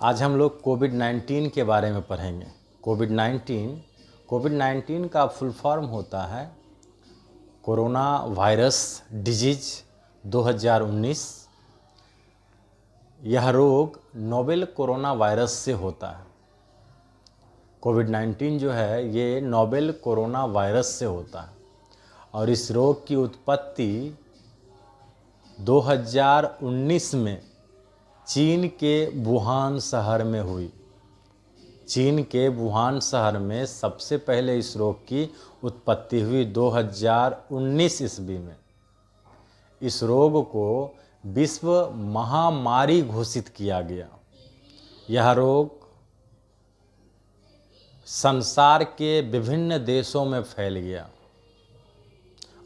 आज हम लोग कोविड-19 के बारे में पढ़ेंगे। कोविड-19 का फुल फॉर्म होता है कोरोना वायरस डिजीज 2019। यह रोग नोवेल कोरोना वायरस से होता है। कोविड-19 जो है ये नोवेल कोरोना वायरस से होता है और इस रोग की उत्पत्ति 2019 में चीन के वुहान शहर में हुई। चीन के वुहान शहर में सबसे पहले इस रोग की उत्पत्ति हुई 2019 ईस्वी में। इस रोग को विश्व महामारी घोषित किया गया। यह रोग संसार के विभिन्न देशों में फैल गया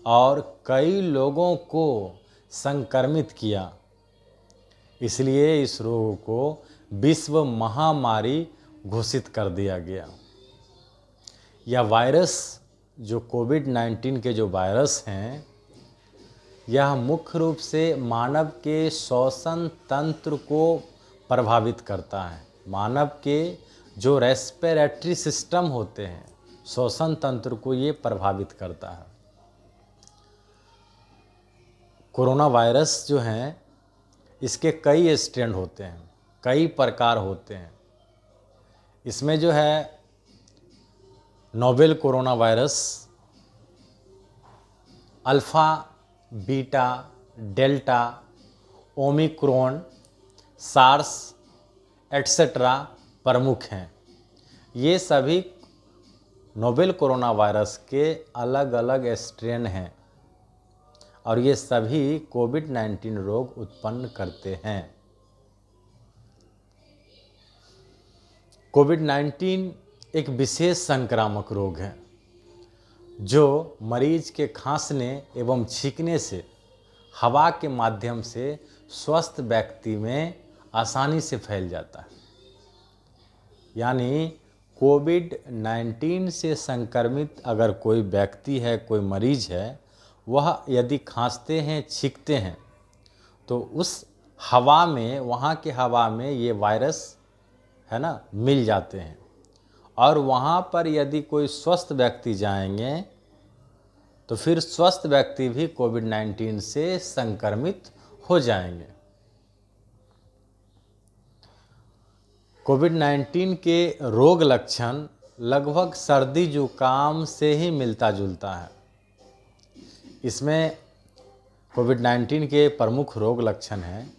और कई लोगों को संक्रमित किया। इसलिए इस रोग को विश्व महामारी घोषित कर दिया गया। यह वायरस जो कोविड-19 के जो वायरस हैं, यह मुख्य रूप से मानव के श्वसन तंत्र को प्रभावित करता है। मानव के जो रेस्पिरेटरी सिस्टम होते हैं, श्वसन तंत्र को ये प्रभावित करता है। कोरोना वायरस जो हैं इसके कई स्ट्रेन होते हैं, कई प्रकार होते हैं। इसमें जो है novel corona virus, alpha, beta, delta, omicron, SARS etcetera प्रमुख हैं। ये सभी नोवेल कोरोना वायरस के अलग अलग स्ट्रेन हैं और ये सभी कोविड-19 रोग उत्पन्न करते हैं। कोविड-19 एक विशेष संक्रामक रोग है जो मरीज के खांसने एवं छींकने से हवा के माध्यम से स्वस्थ व्यक्ति में आसानी से फैल जाता है। यानी कोविड-19 से संक्रमित अगर कोई व्यक्ति है, कोई मरीज है, वह यदि खांसते हैं, छींकते हैं तो उस हवा में, वहाँ के हवा में ये वायरस है ना मिल जाते हैं और वहाँ पर यदि कोई स्वस्थ व्यक्ति जाएंगे तो फिर स्वस्थ व्यक्ति भी कोविड-19 से संक्रमित हो जाएंगे। कोविड-19 के रोग लक्षण लगभग सर्दी जुकाम से ही मिलता जुलता है। इसमें कोविड-19 के प्रमुख रोग लक्षण हैं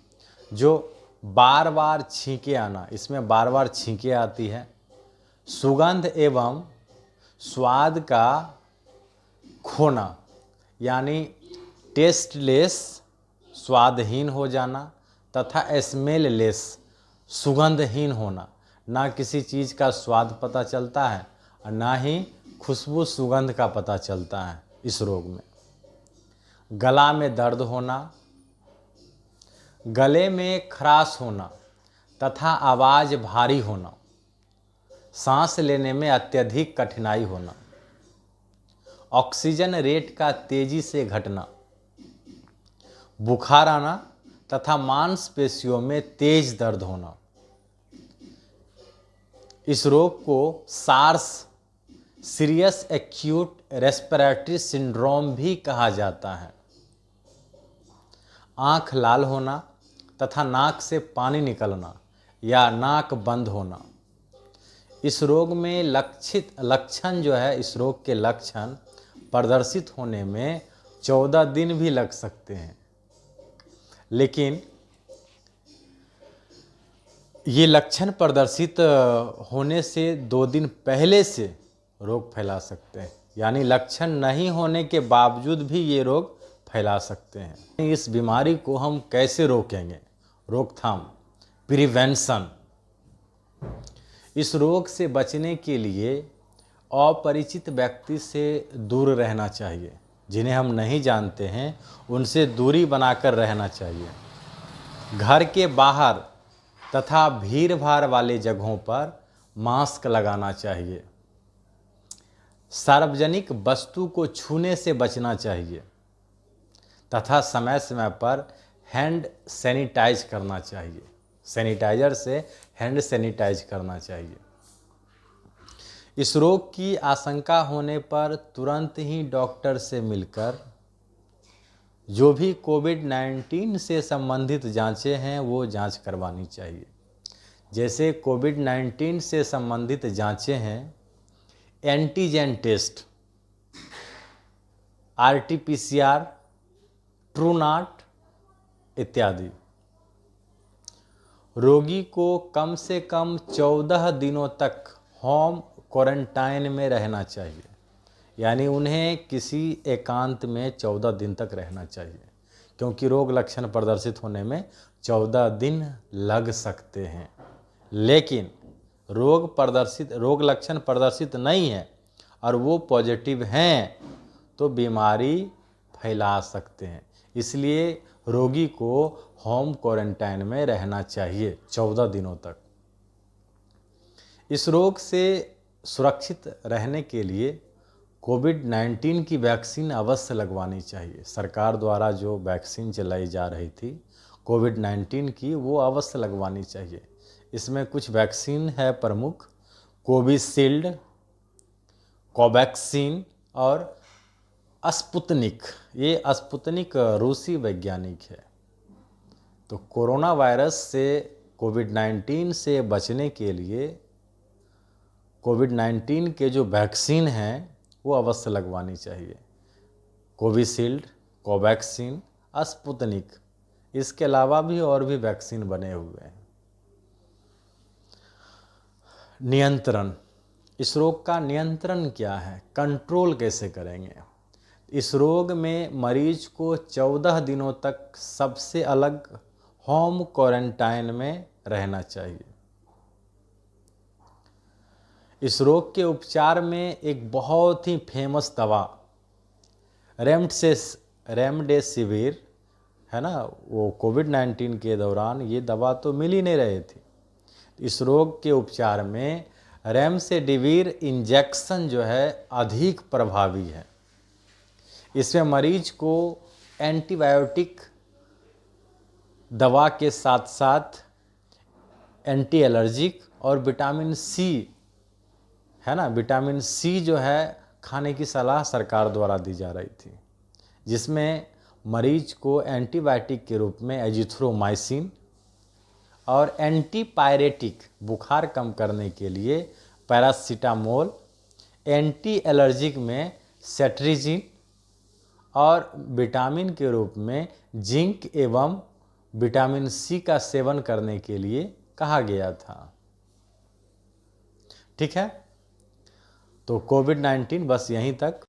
जो बार बार छींके आना, इसमें बार बार छींके आती है, सुगंध एवं स्वाद का खोना यानी टेस्टलेस, स्वादहीन हो जाना तथा स्मेललेस, सुगंधहीन होना। ना किसी चीज़ का स्वाद पता चलता है और ना ही खुशबू सुगंध का पता चलता है इस रोग में। गला में दर्द होना, गले में खराश होना तथा आवाज़ भारी होना, सांस लेने में अत्यधिक कठिनाई होना, ऑक्सीजन रेट का तेजी से घटना, बुखार आना तथा मांसपेशियों में तेज दर्द होना। इस रोग को SARS, serious acute respiratory syndrome भी कहा जाता है। आँख लाल होना तथा नाक से पानी निकलना या नाक बंद होना। इस रोग में लक्षण जो है, इस रोग के लक्षण प्रदर्शित होने में 14 दिन भी लग सकते हैं, लेकिन ये लक्षण प्रदर्शित होने से 2 दिन पहले से रोग फैला सकते हैं। यानी लक्षण नहीं होने के बावजूद भी ये रोग फैला सकते हैं। इस बीमारी को हम कैसे रोकेंगे? रोकथाम, प्रिवेंशन। इस रोग से बचने के लिए अपरिचित व्यक्ति से दूर रहना चाहिए। जिन्हें हम नहीं जानते हैं उनसे दूरी बनाकर रहना चाहिए। घर के बाहर तथा भीड़ भाड़ वाले जगहों पर मास्क लगाना चाहिए। सार्वजनिक वस्तु को छूने से बचना चाहिए तथा समय समय पर हैंड सैनिटाइज करना चाहिए। सैनिटाइज़र से हैंड सैनिटाइज करना चाहिए। इस रोग की आशंका होने पर तुरंत ही डॉक्टर से मिलकर जो भी कोविड-19 से संबंधित जांचें हैं वो जांच करवानी चाहिए। जैसे कोविड-19 से संबंधित जांचें हैं, एंटीजन टेस्ट, RT-PCR, ट्रूनाट इत्यादि। रोगी को कम से कम 14 दिनों तक होम क्वारंटाइन में रहना चाहिए, यानी उन्हें किसी एकांत में 14 दिन तक रहना चाहिए, क्योंकि रोग लक्षण प्रदर्शित होने में 14 दिन लग सकते हैं। लेकिन रोग लक्षण प्रदर्शित नहीं है और वो पॉजिटिव हैं तो बीमारी फैला सकते हैं, इसलिए रोगी को होम क्वारंटाइन में रहना चाहिए 14 दिनों तक। इस रोग से सुरक्षित रहने के लिए कोविड-19 की वैक्सीन अवश्य लगवानी चाहिए। सरकार द्वारा जो वैक्सीन चलाई जा रही थी कोविड-19 की, वो अवश्य लगवानी चाहिए। इसमें कुछ वैक्सीन है प्रमुख, कोविशील्ड, कोवैक्सीन और स्पुतनिक। ये स्पुतनिक रूसी वैज्ञानिक है। तो कोरोना वायरस से कोविड-19 से बचने के लिए कोविड-19 के जो वैक्सीन हैं वो अवश्य लगवानी चाहिए। कोविशील्ड, कोवैक्सीन, स्पुतनिक, इसके अलावा भी और भी वैक्सीन बने हुए हैं। नियंत्रण, इस रोग का नियंत्रण क्या है, कंट्रोल कैसे करेंगे? इस रोग में मरीज को 14 दिनों तक सबसे अलग होम क्वारंटाइन में रहना चाहिए। इस रोग के उपचार में एक बहुत ही फेमस दवा रेमडेसिविर है ना, वो कोविड-19 के दौरान ये दवा तो मिल ही नहीं रही थी। इस रोग के उपचार में रेमडेसिविर इंजेक्शन जो है अधिक प्रभावी है। इसमें मरीज को एंटीबायोटिक दवा के साथ साथ एंटी एलर्जिक और विटामिन सी है ना, विटामिन सी जो है खाने की सलाह सरकार द्वारा दी जा रही थी, जिसमें मरीज को एंटीबायोटिक के रूप में एजिथ्रोमाइसिन और एंटीपायरेटिक बुखार कम करने के लिए पैरासीटामोल, एंटी एलर्जिक में सेट्रिजिन और विटामिन के रूप में जिंक एवं विटामिन सी का सेवन करने के लिए कहा गया था। ठीक है, तो कोविड-19 बस यहीं तक।